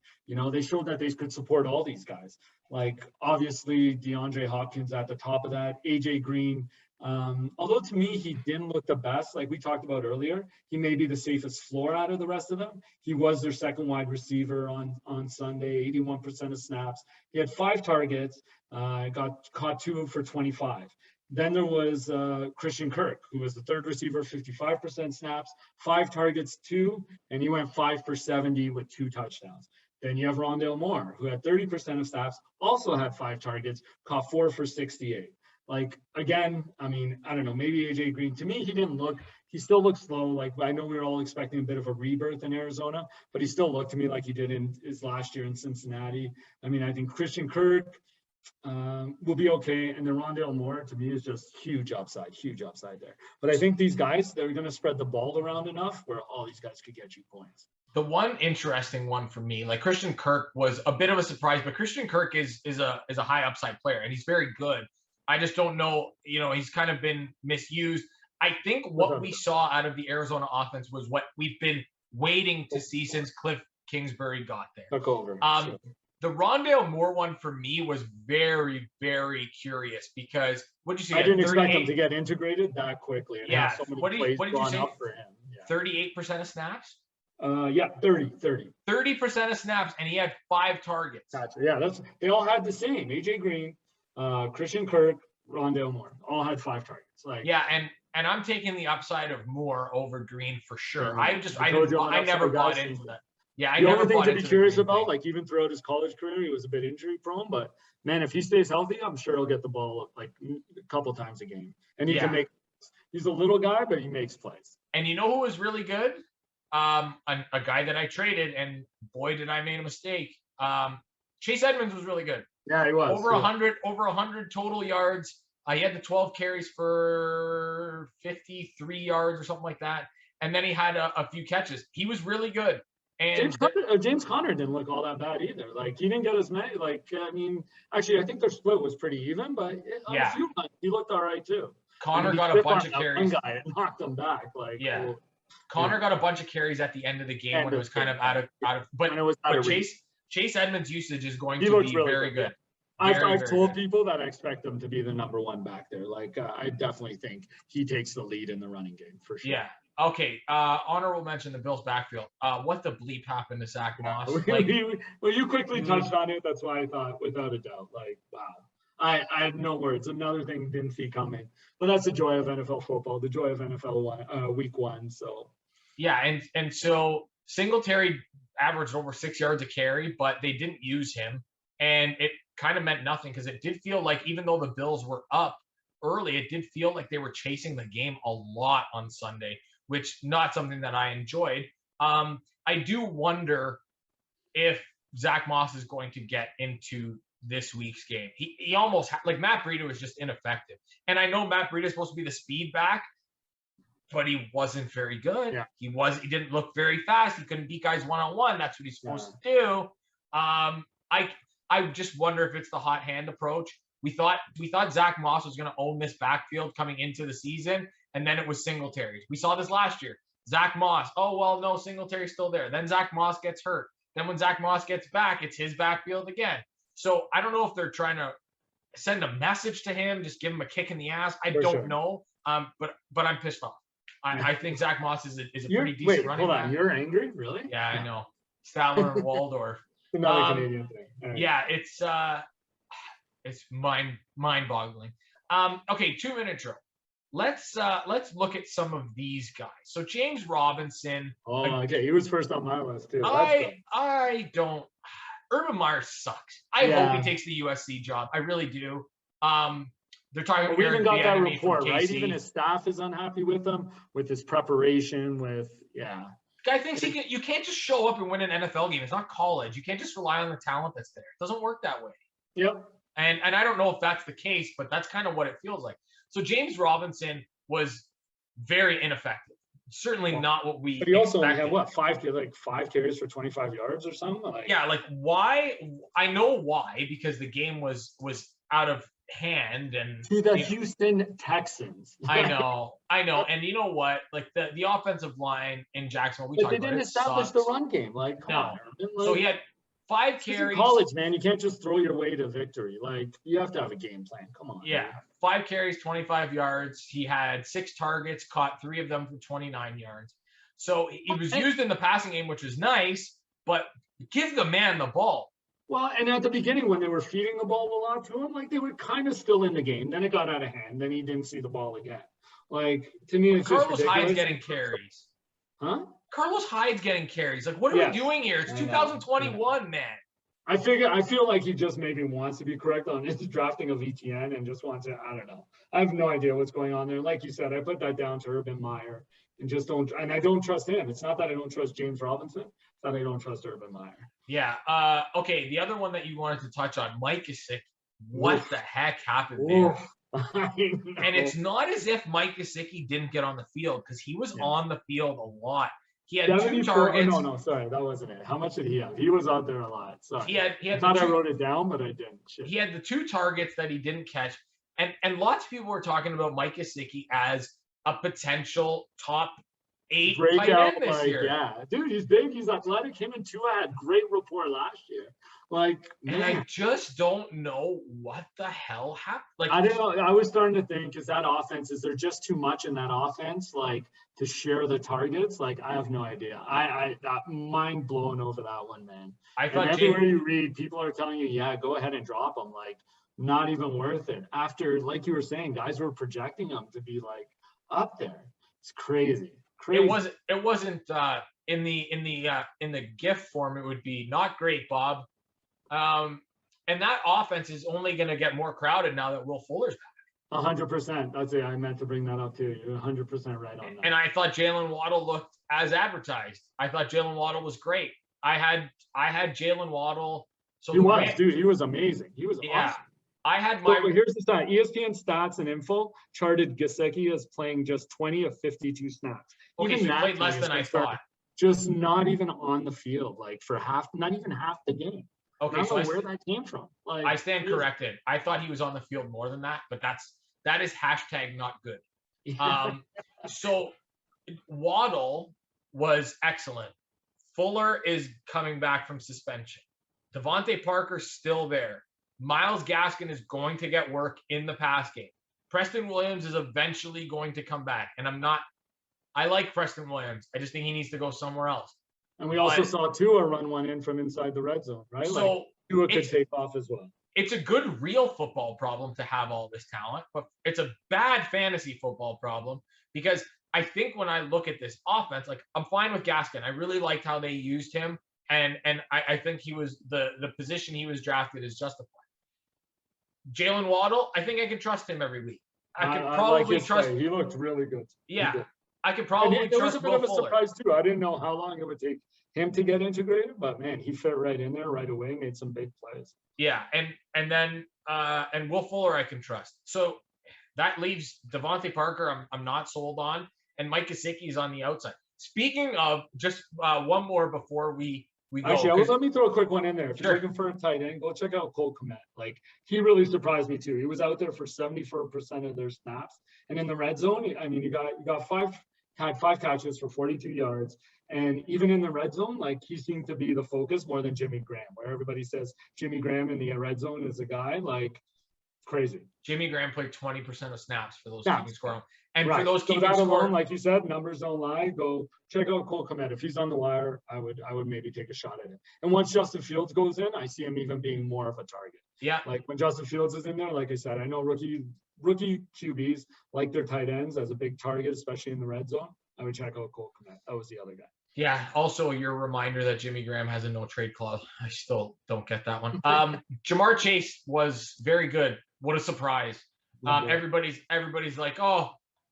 They showed that they could support all these guys. Like, obviously, DeAndre Hopkins at the top of that, AJ Green. Although to me, he didn't look the best, like we talked about earlier, he may be the safest floor out of the rest of them. He was their second wide receiver on Sunday, 81% of snaps. He had 5 targets, got caught 2 for 25. Then there was Christian Kirk, who was the third receiver, 55% snaps, 5 targets, 2, and he went 5 for 70 with 2 touchdowns. Then you have Rondale Moore, who had 30% of snaps, also had 5 targets, caught 4 for 68. Like, again, I mean, I don't know, maybe AJ Green. To me, he still looked slow. Like, I know we were all expecting a bit of a rebirth in Arizona, but he still looked to me like he did in his last year in Cincinnati. I mean, I think Christian Kirk will be okay. And then Rondale Moore, to me, is just huge upside there. But I think these guys, they're going to spread the ball around enough where all these guys could get you points. The one interesting one for me, like, Christian Kirk was a bit of a surprise, but Christian Kirk is a high upside player, and he's very good. I just don't know, he's kind of been misused. I think what we saw out of the Arizona offense was what we've been waiting to see since Cliff Kingsbury got there. Took over. The Rondale Moore one for me was very, very curious because what did you say? I didn't expect him to get integrated that quickly and have so many plays drawn up for him. 38% of snaps? Yeah, 30. 30% of snaps, and he had 5 targets. Gotcha. Yeah, they all had the same. AJ Green, Christian Kirk, Rondale Moore, all had 5 targets. Like, yeah, and I'm taking the upside of Moore over Green for sure. Yeah, I never bought into that. Yeah, the only thing to be curious about, like even throughout his college career, he was a bit injury prone, but man, if he stays healthy, I'm sure he'll get the ball like a couple times a game, and he can make. He's a little guy, but he makes plays. And you know who was really good? A guy that I traded, and boy, did I make a mistake. Chase Edmonds was really good. Yeah, he was over 100 total yards. He had the 12 carries for 53 yards or something like that, and then he had a few catches. He was really good. And James Conner didn't look all that bad either. Like he didn't get as many. Like I mean, actually, I think their split was pretty even, but a few times he looked all right too. Connor got a bunch of carries. One guy knocked him back. Like Connor got a bunch of carries at the end of the game when it was kind of out of. But Chase Edmonds' usage is going to be really very good. I've told people that I expect him to be the number 1 back there. Like I definitely think he takes the lead in the running game for sure. Yeah. Okay. Honorable mention the Bills backfield. What the bleep happened to Zach Moss? Well, you quickly touched on it. That's why I thought, without a doubt, like, wow. I have no words. Another thing didn't see coming. But that's the joy of NFL football, the joy of NFL week 1. So yeah, and so Singletary averaged over 6 yards a carry, but they didn't use him, and it kind of meant nothing because it did feel like even though the Bills were up early, it did feel like they were chasing the game a lot on Sunday, which not something that I enjoyed. I do wonder if Zach Moss is going to get into this week's game. He almost like Matt Breida was just ineffective. And I know Matt Breida is supposed to be the speed back, but he wasn't very good. Yeah. He didn't look very fast. He couldn't beat guys one-on-one. That's what he's supposed to do. I just wonder if it's the hot hand approach. We thought Zach Moss was going to own this backfield coming into the season, and then it was Singletary. We saw this last year. Zach Moss. Oh, well, no, Singletary's still there. Then Zach Moss gets hurt. Then when Zach Moss gets back, it's his backfield again. So I don't know if they're trying to send a message to him, just give him a kick in the ass. I don't know. But I'm pissed off. I think Zach Moss is a pretty decent running back. Hold on. You're angry? Really? Yeah, I know. Statler and Waldorf. Another Canadian thing. Right. Yeah, it's mind-boggling. Okay, 2-minute drill. Let's look at some of these guys. So James Robinson. Oh, okay. He was first on my list too. I don't. Urban Meyer sucks. I hope he takes the USC job. I really do. They're talking. Well, we even got that report, right? Even his staff is unhappy with him, with his preparation, Guy thinks you can't just show up and win an NFL game. It's not college. You can't just rely on the talent that's there. It doesn't work that way. Yep. And I don't know if that's the case, but that's kind of what it feels like. So James Robinson was very ineffective. Certainly not what we. But he also only had 5 carries for 25 yards or something. Why? I know why, because the game was out of hand and to the Houston Texans. I know. And you know what? Like the offensive line in Jacksonville, they didn't establish the run game. So he had 5 carries. College, man, you can't just throw your way to victory. Like you have to have a game plan. Come on. Yeah, man. 5 carries, 25 yards. He had 6 targets, caught 3 of them for 29 yards. So he was used in the passing game, which was nice, but give the man the ball. Well, and at the beginning when they were feeding the ball a lot to him, like they were kind of still in the game. Then it got out of hand. Then he didn't see the ball again. Like to me, it's Carlos just ridiculous. Hyde's getting carries. Huh? Carlos Hyde's getting carries. Like, what are we doing here? It's 2021, man. I feel like he just maybe wants to be correct on his drafting of ETN and just wants to. I don't know. I have no idea what's going on there. Like you said, I put that down to Urban Meyer and just don't. And I don't trust him. It's not that I don't trust James Robinson. It's that I don't trust Urban Meyer. Yeah. Okay. The other one that you wanted to touch on, Mike Gesicki. What the heck happened there? And it's not as if Mike Gesicki didn't get on the field because he was on the field a lot. He had 2 targets. No, sorry, that wasn't it. How much did he have? He was out there a lot. Sorry. He had I thought I wrote it down, but I didn't. Shit. He had the 2 targets that he didn't catch. And lots of people were talking about Mike Gesicki as a potential top 8 tight end this year. Yeah, dude, he's big, he's athletic. Him and Tua had great rapport last year. Like, and man. I just don't know what the hell happened. Like, I don't know. I was starting to think, is there just too much in that offense, like to share the targets? Like, I have no idea. I that mind blown over that one, man. I And thought everywhere you read, people are telling you, yeah, go ahead and drop them. Like, not even worth it. After, like you were saying, guys were projecting them to be like up there. It's crazy. Crazy. It wasn't in the GIF form. It would be not great, Bob. And that offense is only going to get more crowded now that Will Fuller's back. 100%. That's it. I meant to bring that up too. You're 100% right on that. And I thought Jalen Waddle looked as advertised. I thought Jalen Waddle was great. I had Jalen Waddle. So he was amazing. He was awesome. I had my. So here's the stat. ESPN Stats and Info charted Gesicki as playing just 20 of 52 snaps. Okay, so he played less than I thought. Just not even on the field, like for not even half the game. Okay, so where that came from. Like, I stand corrected. I thought he was on the field more than that, but that is hashtag not good. So Waddle was excellent. Fuller is coming back from suspension. Devontae Parker's still there. Myles Gaskin is going to get work in the pass game. Preston Williams is eventually going to come back. And I like Preston Williams. I just think he needs to go somewhere else. And we also saw Tua run one in from inside the red zone, right? So like Tua could take off as well. It's a good real football problem to have all this talent, but it's a bad fantasy football problem because I think when I look at this offense, like I'm fine with Gaskin. I really liked how they used him. And I think he was the position he was drafted is justified. Jalen Waddle, I think I can trust him every week. I could probably trust him. He looked really good. Yeah. I could probably trust him. It was a bit of a surprise too. I didn't know how long it would take him to get integrated, but man, he fit right in there right away, made some big plays. Yeah, and then Will Fuller I can trust. So that leaves Devontae Parker I'm not sold on, and Mike Gesicki's on the outside. Speaking of, just one more before we go. Actually, let me throw a quick one in there. If you're looking for a tight end, go check out Cole Kmet. Like, he really surprised me too. He was out there for 74% of their snaps, and in the red zone, I mean, you got had 5 catches for 42 yards, and even in the red zone, like, he seemed to be the focus more than Jimmy Graham, where everybody says Jimmy Graham in the red zone is a guy like crazy. Jimmy Graham played 20% of snaps for those keeping score. And right. For those keeping that score, alone, like you said, numbers don't lie. Go check out Cole Kmet. If he's on the wire, I would maybe take a shot at it. And once Justin Fields goes in, I see him even being more of a target. Yeah. Like when Justin Fields is in there, like I said, I know rookie QBs like their tight ends as a big target, especially in the red zone. I would check out Cole Kmet. That was the other guy. Yeah. Also, your reminder that Jimmy Graham has a no trade clause. I still don't get that one. Jamar Chase was very good. What a surprise. Everybody's like, oh,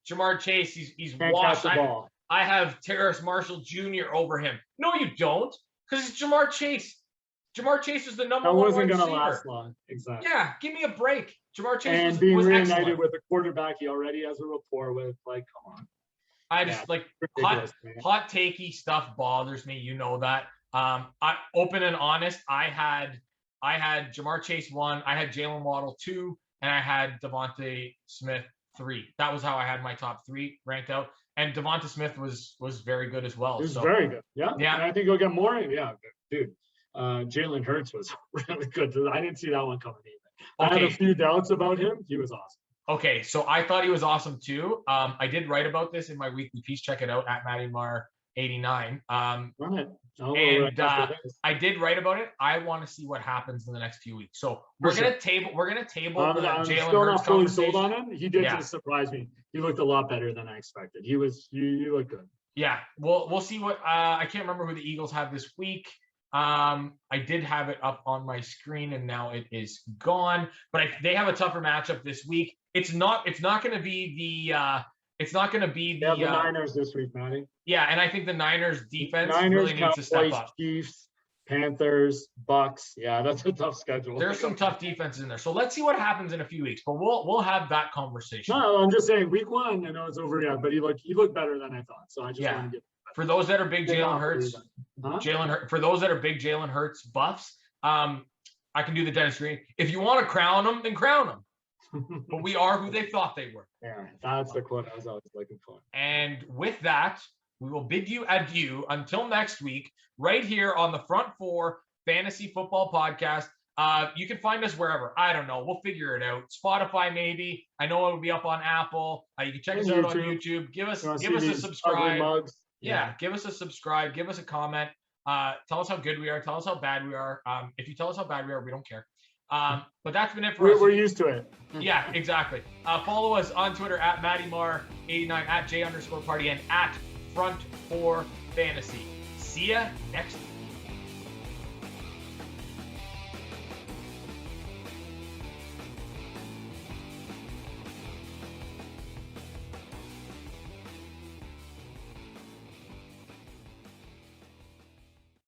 Jamar Chase, he's washed. I have Terrace Marshall Jr. over him. No, you don't, because it's Jamar Chase. Jamar Chase was the number one receiver. That wasn't going to last long. Exactly. Yeah, give me a break. Jamar Chase was being reunited with a quarterback he already has a rapport with. Like, come on. I just hot takey stuff bothers me. You know that. I open and honest. I had Jamar Chase 1. I had Jalen Waddle 2, and I had Devontae Smith 3. That was how I had my top 3 ranked out. And Devonta Smith was very good as well. He was very good. Yeah. And I think he'll get more. Yeah, dude. Jalen Hurts was really good. I didn't see that one coming either. Okay. I had a few doubts about him. He was awesome. Okay, so I thought he was awesome too. I did write about this in my weekly piece. Check it out at MattyMar89. I did write about it. I want to see what happens in the next few weeks. So we're gonna table the Jalen Hurts conversation. Sold on him. He did just surprise me. He looked a lot better than I expected. He looked good. Yeah, we'll see what I can't remember who the Eagles have this week. I did have it up on my screen and now it is gone. But they have a tougher matchup this week. It's not going to be the Niners this week, Matty. Yeah, and I think the Niners defense really needs to step up. Chiefs, Panthers, Bucks. Yeah, that's a tough schedule. There's some tough defenses in there. So let's see what happens in a few weeks. But we'll have that conversation. No, I'm just saying week 1, I know it's over yet, but he looked better than I thought. So I just want to get for those that are big Jalen Hurts, for those that are big Jalen Hurts buffs, I can do the Dennis Green. If you want to crown them, then crown them. But we are who they thought they were. Yeah, that's the quote I was always looking for. And with that, we will bid you adieu until next week, right here on the Front 4 Fantasy Football Podcast. You can find us wherever. I don't know. We'll figure it out. Spotify, maybe. I know it will be up on Apple. You can check us out on YouTube. Give us a subscribe. Yeah, give us a subscribe. Give us a comment. Tell us how good we are. Tell us how bad we are. If you tell us how bad we are, we don't care. But that's been it for us. We're used to it. Yeah, exactly. Follow us on Twitter at MattyMar89, at J_party, and at Front4Fantasy. See ya next week.